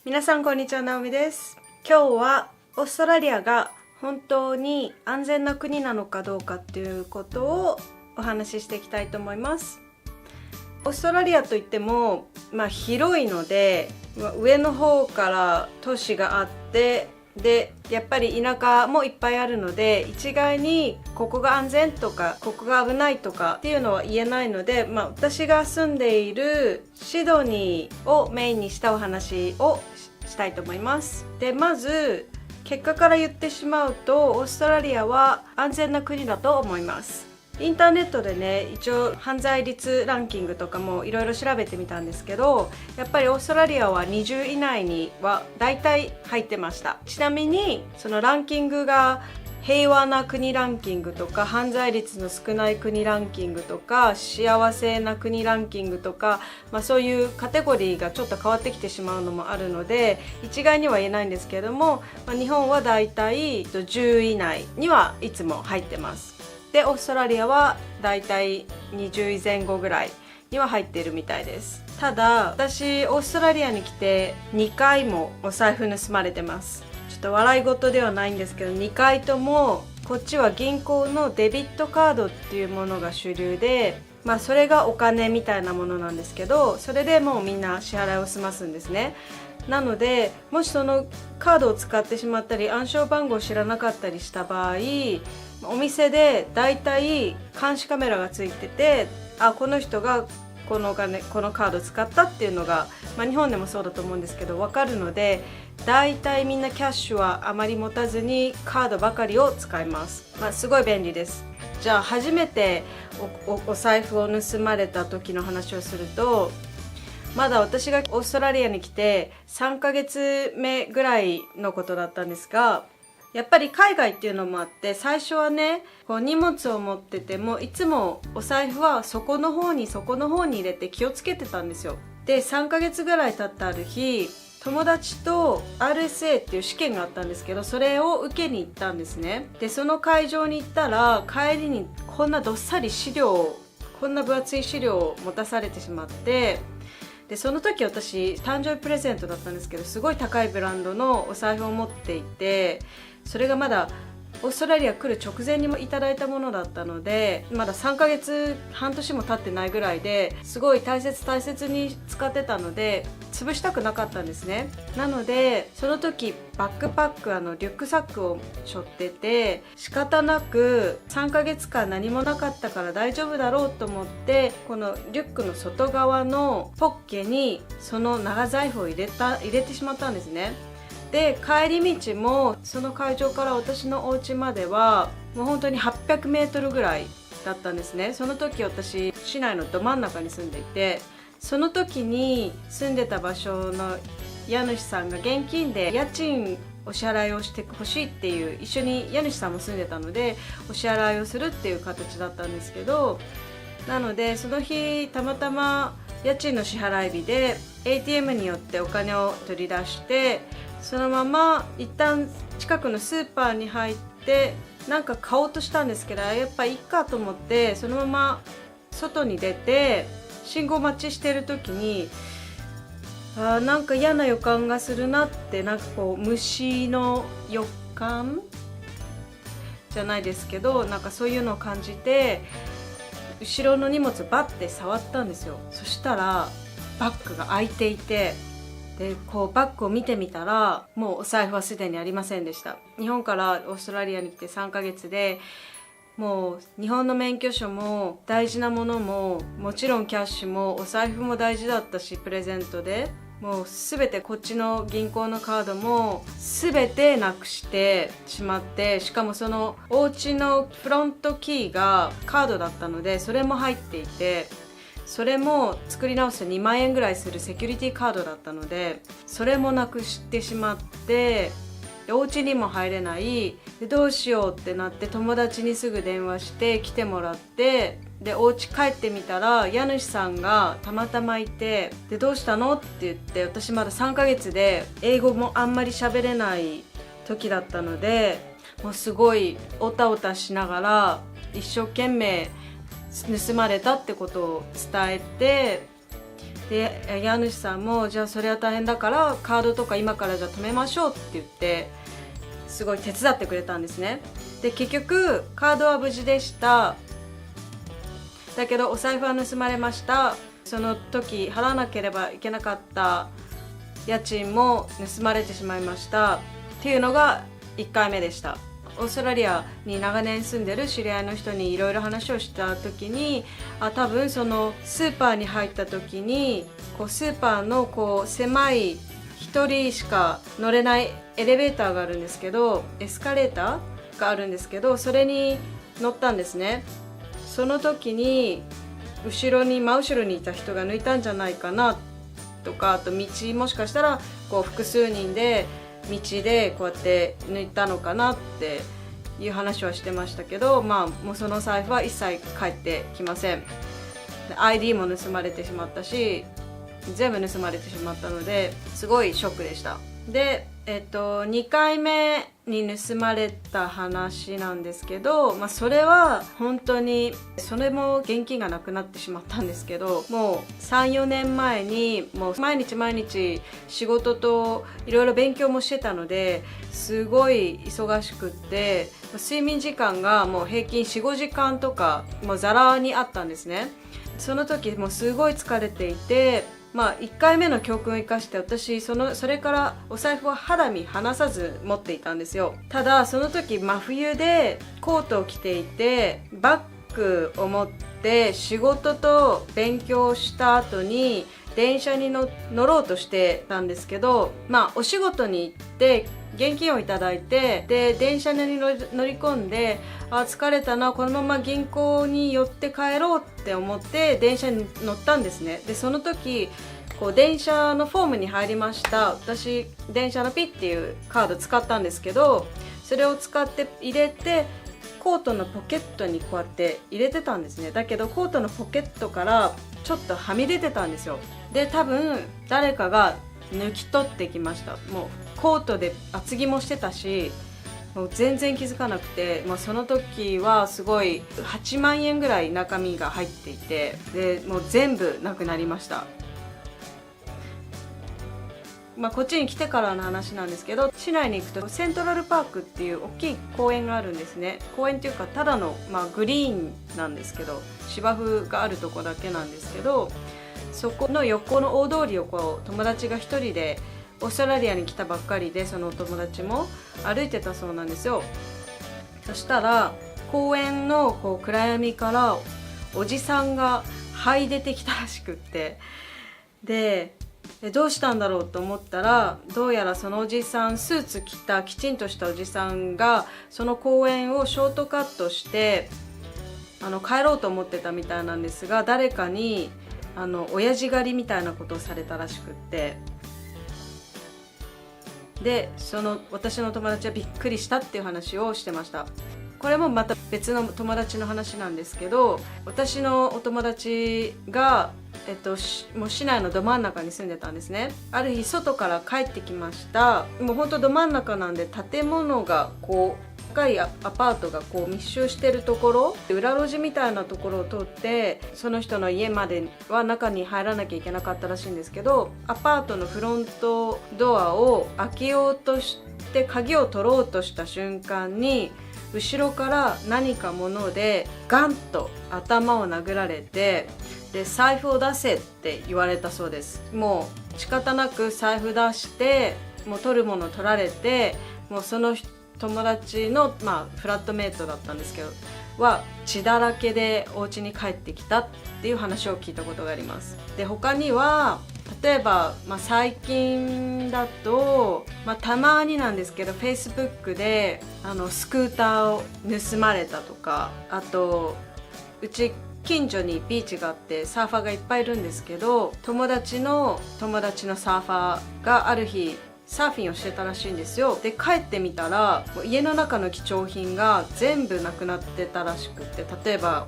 皆さんこんにちは、ナオミです。今日はオーストラリアが本当に安全な国なのかどうかっていうことをお話ししていきたいと思います。オーストラリアといっても、広いので、上の方から都市があってでやっぱり田舎もいっぱいあるので、一概にここが安全とかここが危ないとかっていうのは言えないので、私が住んでいるシドニーをメインにしたお話をしたいと思います。でまず結果から言ってしまうと、オーストラリアは安全な国だと思います。インターネットでね、一応犯罪率ランキングとかもいろいろ調べてみたんですけど、やっぱりオーストラリアは20位以内には大体入ってました。ちなみにそのランキングが平和な国ランキングとか、犯罪率の少ない国ランキングとか、幸せな国ランキングとか、そういうカテゴリーがちょっと変わってきてしまうのもあるので、一概には言えないんですけれども、日本はだいたい10位以内にはいつも入ってます。でオーストラリアはだいたい20位前後ぐらいには入っているみたいです。ただ私オーストラリアに来て2回もお財布盗まれてます。ちょっと笑い事ではないんですけど、2回ともこっちは銀行のデビットカードっていうものが主流で、それがお金みたいなものなんですけど、それでもうみんな支払いを済ますんですね。なのでもしそのカードを使ってしまったり暗証番号を知らなかったりした場合、お店でだいたい監視カメラがついてて、この人がこのカードを使ったっていうのが、日本でもそうだと思うんですけど分かるので、だいたいみんなキャッシュはあまり持たずにカードばかりを使います。すごい便利です。じゃあ初めてお財布を盗まれた時の話をすると、まだ私がオーストラリアに来て3ヶ月目ぐらいのことだったんですが、やっぱり海外っていうのもあって、最初はね、こう荷物を持っててもいつもお財布はそこの方に入れて気をつけてたんですよ。で3ヶ月ぐらい経ったある日、友達と RSA っていう試験があったんですけど、それを受けに行ったんですね。でその会場に行ったら、帰りにこんなどっさりこんな分厚い資料を持たされてしまって、でその時私誕生日プレゼントだったんですけど、すごい高いブランドのお財布を持っていて、それがまだオーストラリア来る直前にもいただいたものだったので、まだ3ヶ月半年も経ってないぐらいで、すごい大切に使ってたので潰したくなかったんですね。なのでその時バックパックリュックサックを背負ってて、仕方なく3ヶ月間何もなかったから大丈夫だろうと思って、このリュックの外側のポッケにその長財布を入れてしまったんですね。で帰り道もその会場から私のお家まではもう本当に800メートルぐらいだったんですね。その時私市内のど真ん中に住んでいて、その時に住んでた場所の家主さんが現金で家賃お支払いをしてほしいっていう、一緒に家主さんも住んでたのでお支払いをするっていう形だったんですけど、なのでその日たまたま家賃の支払い日で ATM によってお金を取り出して、そのまま一旦近くのスーパーに入ってなんか買おうとしたんですけど、やっぱいいかと思ってそのまま外に出て信号待ちしてる時に、なんか嫌な予感がするなって、なんかこう虫の予感じゃないですけど、なんかそういうのを感じて後ろの荷物バッて触ったんですよ。そしたらバッグが開いていて、でこうバッグを見てみたらもうお財布はすでにありませんでした。日本からオーストラリアに来て3ヶ月で、もう日本の免許証も大事なものももちろんキャッシュもお財布も大事だったし、プレゼントでもう全てこっちの銀行のカードも全てなくしてしまって、しかもそのお家のフロントキーがカードだったのでそれも入っていて、それも作り直して2万円ぐらいするセキュリティカードだったのでそれもなくしてしまって、お家にも入れない。でどうしようってなって友達にすぐ電話して来てもらって、でお家帰ってみたら家主さんがたまたまいて、でどうしたのって言って、私まだ3ヶ月で英語もあんまり喋れない時だったので、もうすごいおたおたしながら一生懸命盗まれたってことを伝えて、で家主さんもじゃあそれは大変だからカードとか今からじゃあ止めましょうって言ってすごい手伝ってくれたんですね。で結局カードは無事でした。だけどお財布は盗まれました。その時払わなければいけなかった家賃も盗まれてしまいましたっていうのが1回目でした。オーストラリアに長年住んでる知り合いの人にいろいろ話をした時に多分そのスーパーに入った時にこうスーパーのこう狭い1人しか乗れないエレベーターがあるんですけど、エスカレーターがあるんですけど、それに乗ったんですね。その時に真後ろにいた人が抜いたんじゃないかなとか、あと道もしかしたらこう複数人で道でこうやって抜いたのかなっていう話はしてましたけど、もうその財布は一切返ってきません。で ID も盗まれてしまったし全部盗まれてしまったのですごいショックでした。で2回目に盗まれた話なんですけど、それは本当にそれも現金がなくなってしまったんですけど、もう 3,4 年前にもう毎日仕事といろいろ勉強もしてたのですごい忙しくって睡眠時間がもう平均 4,5 時間とかもうザラにあったんですね。その時もうすごい疲れていて、1回目の教訓を生かして私それからお財布は肌身離さず持っていたんですよ。ただその時真冬でコートを着ていてバッグを持って仕事と勉強した後に電車に乗ろうとしてたんですけど、お仕事に行って現金をいただいて、で電車に乗り込んで疲れたな、このまま銀行に寄って帰ろうって思って電車に乗ったんですね。でその時こう電車のフォームに入りました。私電車のピッっていうカード使ったんですけど、それを使って入れてコートのポケットにこうやって入れてたんですね。だけどコートのポケットからちょっとはみ出てたんですよ。で多分誰かが抜き取ってきました。もうコートで厚着もしてたしもう全然気づかなくて、その時はすごい8万円ぐらい中身が入っていて、でもう全部なくなりました。こっちに来てからの話なんですけど、市内に行くとセントラルパークっていう大きい公園があるんですね。公園っていうかただの、グリーンなんですけど芝生があるとこだけなんですけど、そこの横の大通りをこう友達が一人でオーストラリアに来たばっかりでそのお友達も歩いてたそうなんですよ。そしたら公園のこう暗闇からおじさんが這い出てきたらしくって、でどうしたんだろうと思ったら、どうやらそのおじさんスーツ着たきちんとしたおじさんがその公園をショートカットして帰ろうと思ってたみたいなんですが、誰かに親父狩りみたいなことをされたらしくって、で私の友達はびっくりしたっていう話をしてました。これもまた別の友達の話なんですけど、私のお友達がもう市内のど真ん中に住んでたんですね。ある日外から帰ってきました。もうほんとど真ん中なんで建物がこう高いアパートがこう密集してるところ、裏路地みたいなところを通ってその人の家までは中に入らなきゃいけなかったらしいんですけど、アパートのフロントドアを開けようとして鍵を取ろうとした瞬間に後ろから何か物でガンと頭を殴られて、で財布を出せって言われたそうです。もう仕方なく財布出してもう取るもの取られて、もうその友達の、フラットメイトだったんですけどは血だらけでお家に帰ってきたっていう話を聞いたことがあります。で他には例えば、最近だと、たまになんですけど Facebook でスクーターを盗まれたとか、あとうち近所にビーチがあってサーファーがいっぱいいるんですけど、友達のサーファーがある日サーフィンをしてたらしいんですよ。で帰ってみたら家の中の貴重品が全部なくなってたらしくって、例えば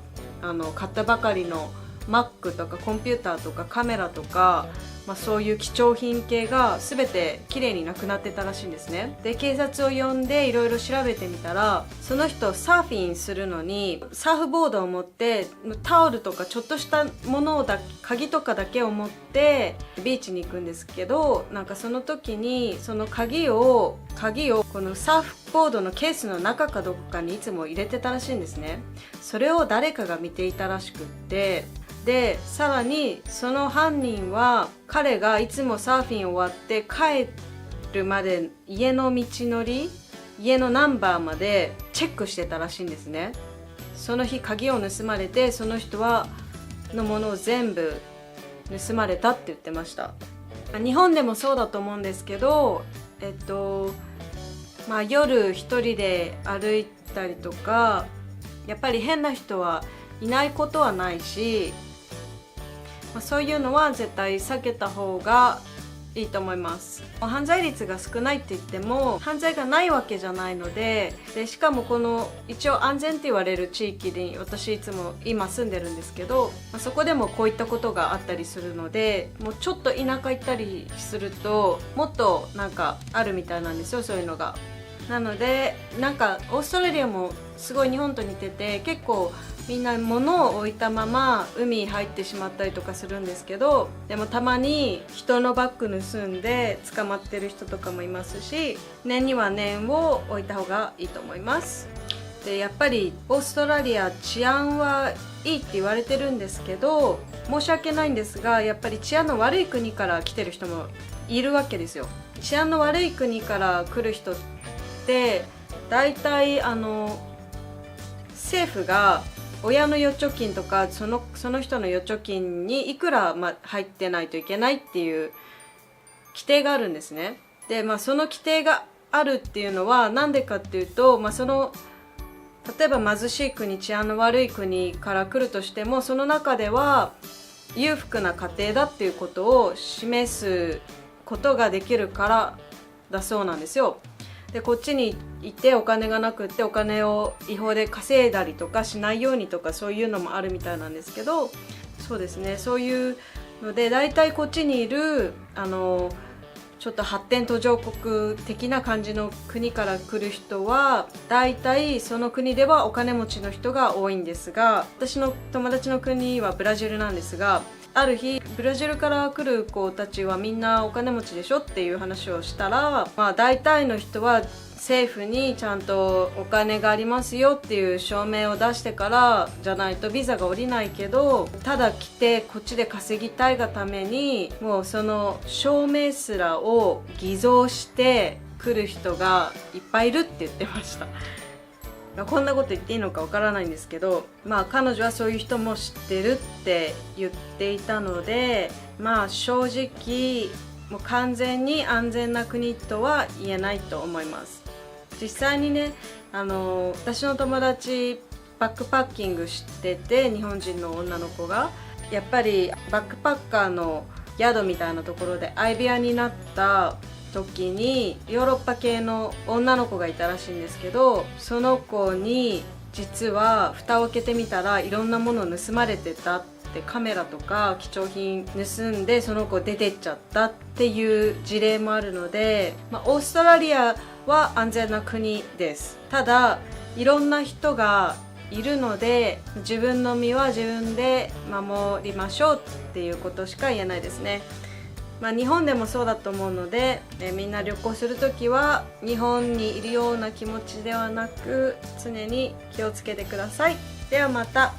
買ったばかりの Mac とかコンピューターとかカメラとかそういう貴重品系が全てきれいになくなってたらしいんですね。で警察を呼んでいろいろ調べてみたら、その人サーフィンするのにサーフボードを持ってタオルとかちょっとしたものを鍵とかだけを持ってビーチに行くんですけど、なんかその時にその鍵をこのサーフボードのケースの中かどこかにいつも入れてたらしいんですね。それを誰かが見ていたらしくって、でさらにその犯人は彼がいつもサーフィン終わって帰るまで家の道のり、家のナンバーまでチェックしてたらしいんですね。その日鍵を盗まれて、その人のものを全部盗まれたって言ってました。日本でもそうだと思うんですけど、夜一人で歩いたりとか、やっぱり変な人はいないことはないし、そういうのは絶対避けた方がいいと思います。犯罪率が少ないって言っても犯罪がないわけじゃないので、しかもこの一応安全って言われる地域に私いつも今住んでるんですけど、そこでもこういったことがあったりするので、もうちょっと田舎行ったりするともっとなんかあるみたいなんですよ、そういうのが。なのでなんかオーストラリアもすごい日本と似てて、結構みんな物を置いたまま海に入ってしまったりとかするんですけど、でもたまに人のバッグ盗んで捕まってる人とかもいますし、念には念を置いた方がいいと思います。でやっぱりオーストラリア治安はいいって言われてるんですけど、申し訳ないんですがやっぱり治安の悪い国から来てる人もいるわけですよ。治安の悪い国から来る人ってだいたい政府が親の預貯金とかその人の預貯金にいくら入ってないといけないっていう規定があるんですね。でその規定があるっていうのはなんでかっていうと、例えば貧しい国、治安の悪い国から来るとしても、その中では裕福な家庭だっていうことを示すことができるからだそうなんですよ。でこっちにいてお金がなくってお金を違法で稼いだりとかしないようにとか、そういうのもあるみたいなんですけど、そうですね、そういうのでだいたいこっちにいるちょっと発展途上国的な感じの国から来る人はだいたいその国ではお金持ちの人が多いんですが、私の友達の国はブラジルなんですが、ある日ブラジルから来る子たちはみんなお金持ちでしょっていう話をしたら、大体の人は政府にちゃんとお金がありますよっていう証明を出してからじゃないとビザが下りないけど、ただ来てこっちで稼ぎたいがためにもうその証明すらを偽造して来る人がいっぱいいるって言ってました。こんなこと言っていいのかわからないんですけど、彼女はそういう人も知ってるって言っていたので、正直もう完全に安全な国とは言えないと思います。実際にね、私の友達バックパッキングしてて、日本人の女の子がやっぱりバックパッカーの宿みたいなところで相部屋になった時にヨーロッパ系の女の子がいたらしいんですけど、その子に実は蓋を開けてみたらいろんなものを盗まれてたって、カメラとか貴重品盗んでその子出てっちゃったっていう事例もあるので、オーストラリアは安全な国です。ただいろんな人がいるので自分の身は自分で守りましょうっていうことしか言えないですね。日本でもそうだと思うので、みんな旅行するときは日本にいるような気持ちではなく常に気をつけてください。ではまた。